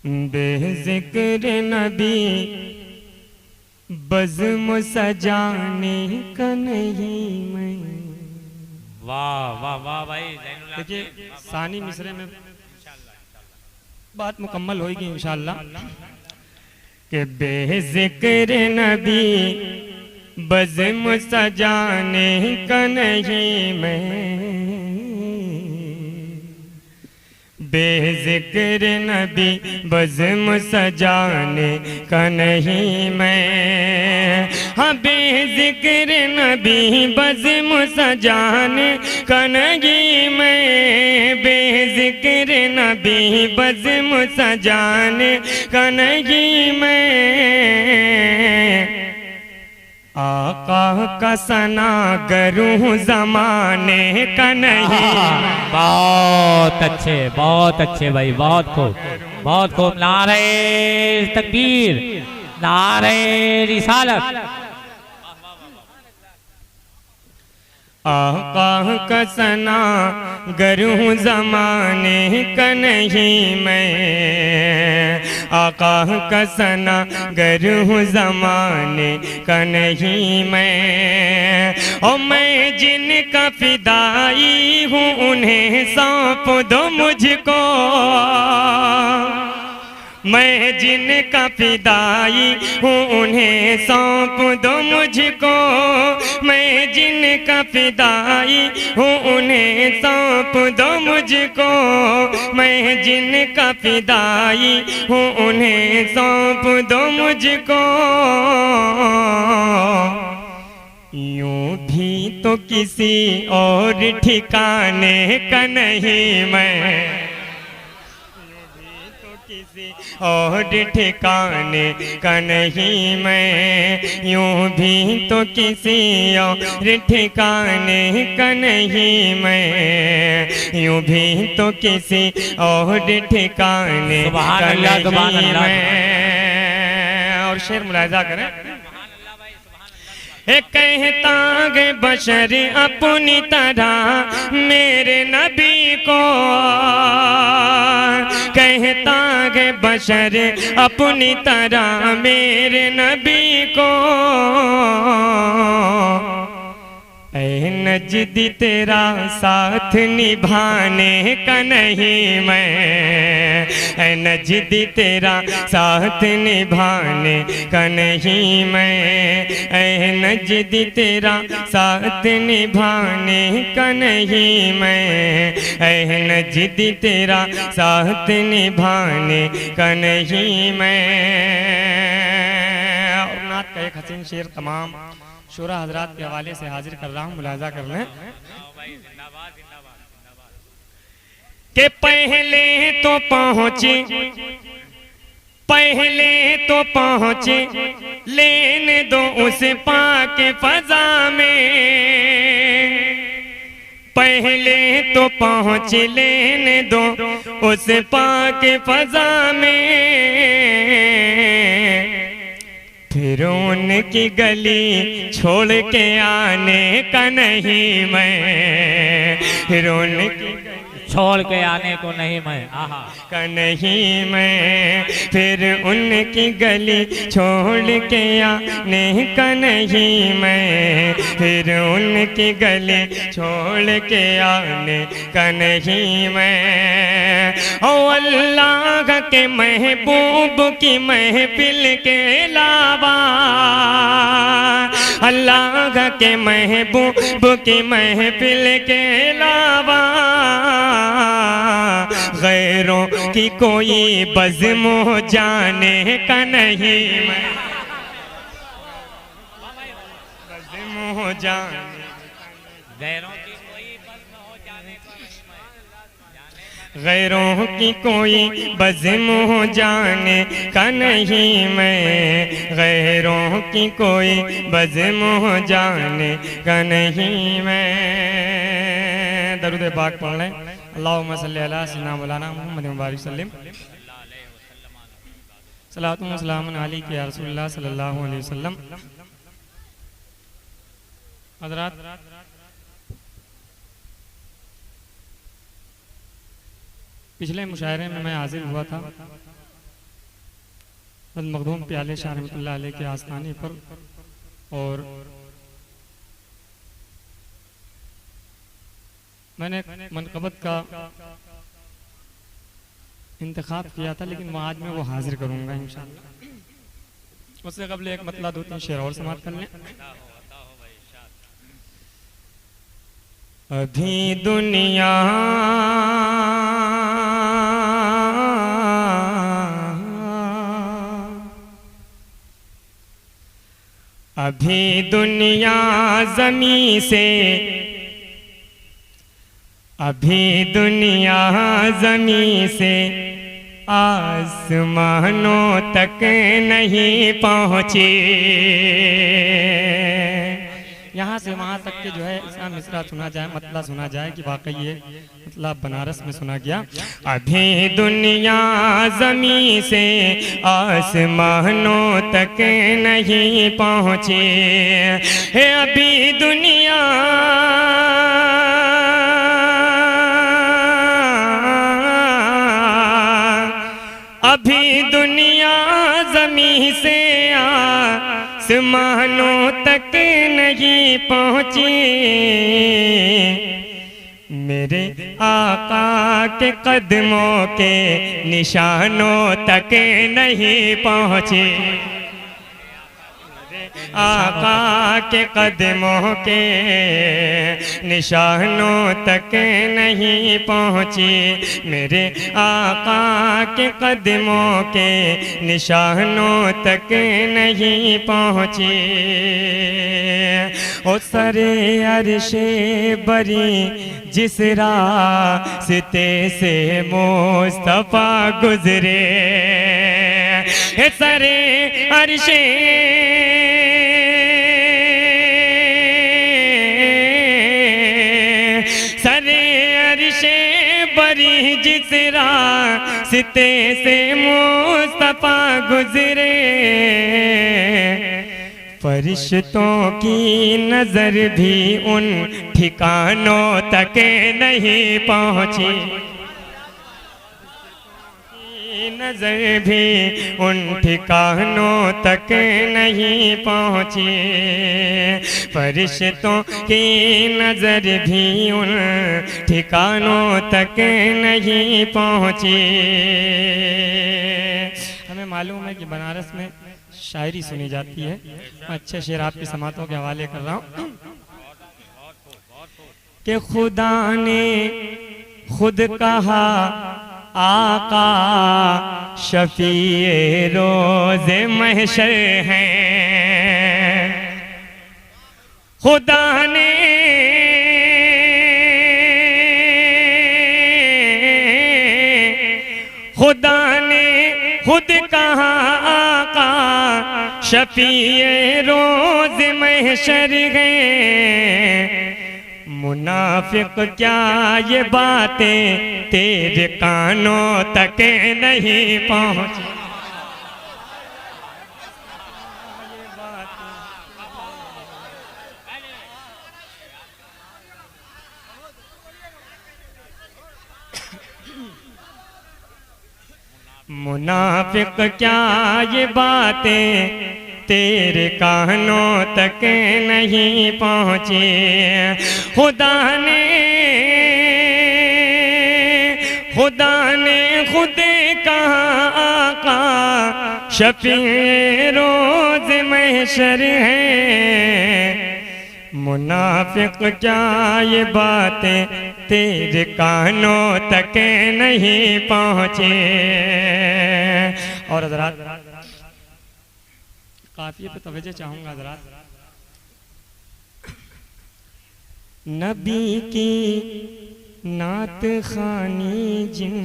बेज़िक्र नबी बज़्म सजाने का नहीं मैं। वाह वाह वाह भाई। देखिए सानी मिसरे में बात मुकम्मल होगी इंशाअल्लाह कि बेज़िक्र नबी बज़्म सजाने का नहीं मैं। बेज़िक्र नबी बज़्म सजाने का नहीं मैं। हाँ बेज़िक्र नबी बज़्म सजाने का नहीं मैं। बेज़िक्र नबी बज़्म सजाने का नहीं मैं। आका का सना करूं ज़माने का नहीं। बहुत अच्छे भाई, बहुत खूब बहुत खूब। नारे तकबीर, नारे रिसालत। आका का सना करूं ज़माने का नहीं मैं। आका का सना करूं ज़माने का नहीं मैं। और मैं जिनका फिदाई हूँ उन्हें सौंप दो मुझको। मैं जिनका फिदाई हूँ उन्हें सौंप दो मुझको। मैं जिनका फिदाई हूँ उन्हें सौंप दो मुझको। मैं जिनका फिदाई हूँ उन्हें सौंप दो मुझको। यूं भी तो किसी और ठिकाने का नहीं मैं। किसी और ठिकाने का नहीं मैं। यूं भी तो किसी और ठिकाने का नहीं मैं। यूं भी तो किसी और ठिकाने का नहीं मैं। और शेर मुलाहिजा करें। कहता है बशर अपनी तरह मेरे नबी को। कहता है बशर अपनी तरह मेरे नबी को। ऐ नजदी तेरा साथ निभाने का नहीं मैं। ऐ नजदी तेरा साथ निभाने का नहीं मैं। ऐ नजदी तेरा साथ निभाने का नहीं मैं। ऐ नजदी तेरा साथ निभाने का नहीं मैं। और नात का एक हसीन शेर तमाम शुरा हजरात के हवाले से हाजिर कर रहा हूँ, मुलाजा कर लें कि पहले तो पहुँचे लेने दो उस पाक फजा में। पहले तो पहुँच लेने दो उस पाक फजा में। फिर उनकी गली छोड़ के आने का नहीं मैं। फिर उनकी छोड़ के आने को नहीं मैं। आहा का नहीं मैं। फिर उनकी गली छोड़ के आने का नहीं मैं। फिर उनकी गली छोड़ के आने का नहीं मैं। ओ अल्लाह के महबूब की महफिल के अलावा। अल्लाह के महबूब की महफिल के अलावा गैरों की कोई बज़्म जाने का नहीं मैं। बज़्म जाने गैरों की कोई बज़्म हो जाने का। गैरों की कोई बज़्म हो जाने का नहीं मैं। गैरों की कोई बज़्म हो जाने का नहीं मैं। दरूद पाक पढ़ लें। अल्लाहुम्मा सल्ली अला सय्यिदना मौलाना मुहम्मद मुबारक सल्लम सलातुन व सलामुन अलैका या रसूलल्लाह सल्लल्लाहु अलैहि वसल्लम। हज़रात पिछले मुशायरे में मैं हाजिर हुआ था मखदूम प्याले शाह रहमतुल्लाह अलैह के आस्थाने पर और मैंने मनक़बत का इंतखाब किया था, लेकिन आज मैं वो हाजिर करूंगा इंशाअल्लाह। उससे कबल एक मतला दो तीन शेर और समाप्त कर लें। अभी दुनिया अभी दुनिया ज़मी से अभी दुनिया ज़मी से आसमानों तक नहीं पहुँची। यहाँ से वहाँ तक के जो है इसका मिसरा सुना जाए, मतला सुना जाए कि वाकई ये मतलब बनारस में सुना गया। अभी दुनिया ज़मी से आसमानों तक नहीं पहुँची है। अभी दुनिया अभी दुनिया ज़मी से आसमानों तक नहीं पहुँची। मेरे आका के कदमों के निशानों तक नहीं पहुँची। आका के कदमों के निशानों तक नहीं पहुँची। मेरे आका के कदमों के निशानों तक नहीं पहुँची। ओ सरे अर्शे बरी जिस रास्ते से मुस्तफा गुजरे, सरे अर्शे बरी जिस रास्ते से मुस्तफा गुजरे, फरिश्तों की नजर भी उन ठिकानों तक नहीं पहुँची। नजर भी उन ठिकानों तक नहीं पहुँची। फरिश्तों की नजर भी उन ठिकानों तक नहीं पहुँची। हमें मालूम है कि बनारस में शायरी सुनी जाती है। अच्छे शेर आपकी समातों के हवाले कर रहा हूँ कि खुदा ने खुद कहा आका शफीए रोज़े महशर हैं। खुदा ने खुद कहा आका शफीए रोज़े महशर हैं। मुनाफिक क्या ये बातें तेरे कानों तक नहीं पहुँची। मुनाफिक क्या ये बातें तेरे कानों तक नहीं पहुँची। खुदा ने खुद कहा आका शफीए रोज़ महशर है। मुनाफिक क्या ये बातें तेरे कानों तक नहीं पहुँचे। और हज़रात काफिये पे तवज्जो चाहूँगा हज़रात। नबी की नात खानी जिन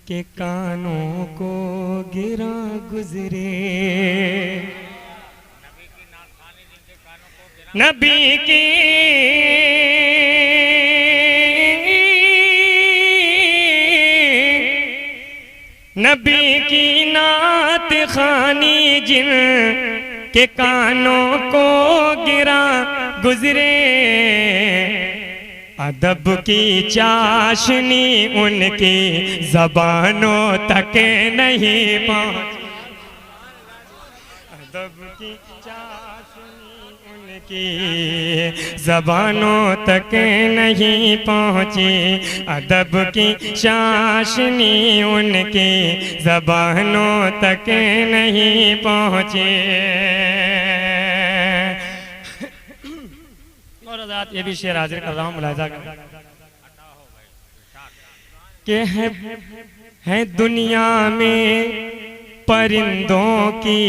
के कानों को गिरा गुजरे, नबी की नात खानी जिन के कानों को गिरा गुजरे, अदब की चाशनी उनकी ज़बानों तक नहीं पहुँची। अदब की चाशनी उनकी ज़बानों तक नहीं पहुँची, अदब की चाशनी उनकी ज़बानों तक नहीं पहुँची। और हज़रात ये भी शेर हाजिर कर रहा हूँ, मुलाहिज़ा करें कि है दुनिया में परिंदों की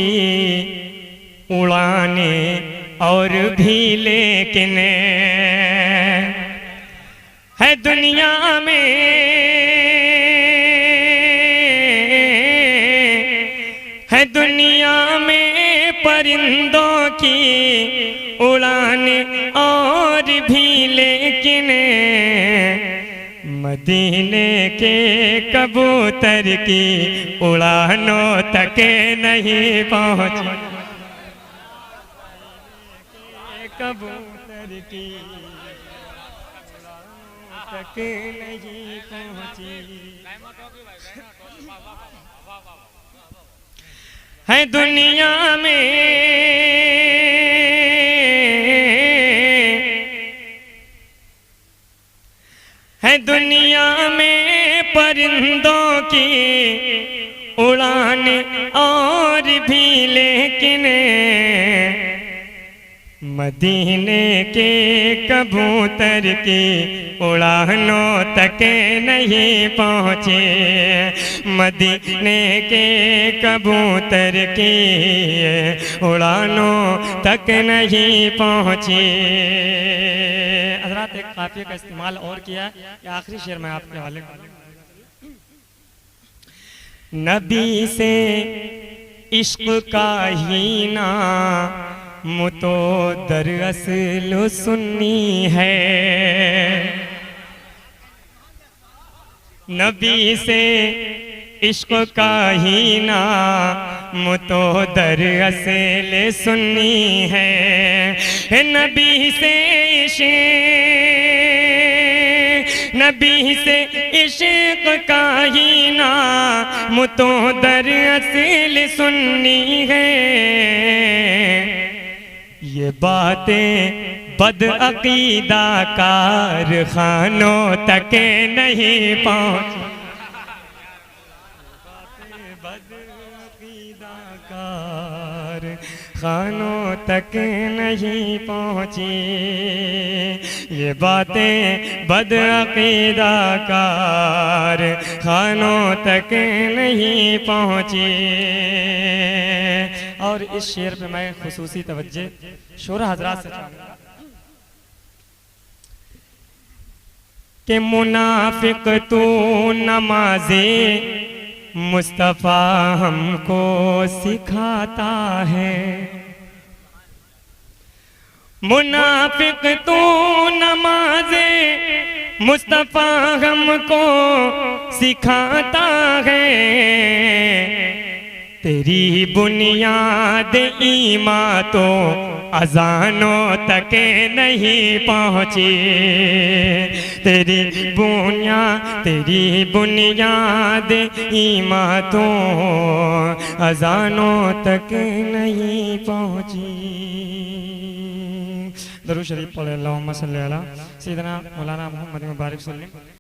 उड़ाने और भी लेकिन है दुनिया में, है दुनिया में परिंदों की उड़ाने और भी लेकिन मदीने के कबूतर की उड़ानों तक नहीं पहुँची, कबूतर की उड़ानों तक नहीं पहुँची। है दुनिया में, है दुनिया में परिंदों की उड़ान और भी लेकिन मदीने के कबूतर की उड़ानों तक नहीं पहुँचे, मदीने के कबूतर की उड़ानों तक नहीं पहुँचे। हज़रात एक काफिये का इस्तेमाल और किया है, ये आखिरी शेर मैं आपके हवाले नबी से इश्क का ही ना मुतो दर असल सुन्नी है, नबी से इश्क का ही ना मुतो दर असल सुन्नी है। नबी से नबी से इश्क का ही ना मुतो दर असल सुन्नी है। ये बातें बदअकीदा कारखानों तक नहीं पहुँची, बदअकीदा कारखानों तक नहीं पहुँची। ये बातें बदअकीदा कारखानों तक नहीं पहुँची। और इस शेर पे मैं खुसूसी तवज्जो शोरा हजरात से चाहूँगा कि मुनाफिक तू नमाज़े मुस्तफ़ा हमको सिखाता है, मुनाफिक तू नमाज़े मुस्तफ़ा हमको सिखाता है। तेरी बुनियाद ईमान तो अजानों तक नहीं पहुँची, तेरी बुनियाद ईमान तो अजानों तक नहीं पहुँची। दरूद शरीफ पढ़े, अल्लाहुम्मा सल्ली अला सय्यिदना मौलाना मुहम्मद मुबारक सल्लल्लाहु अलैहि वसल्लम।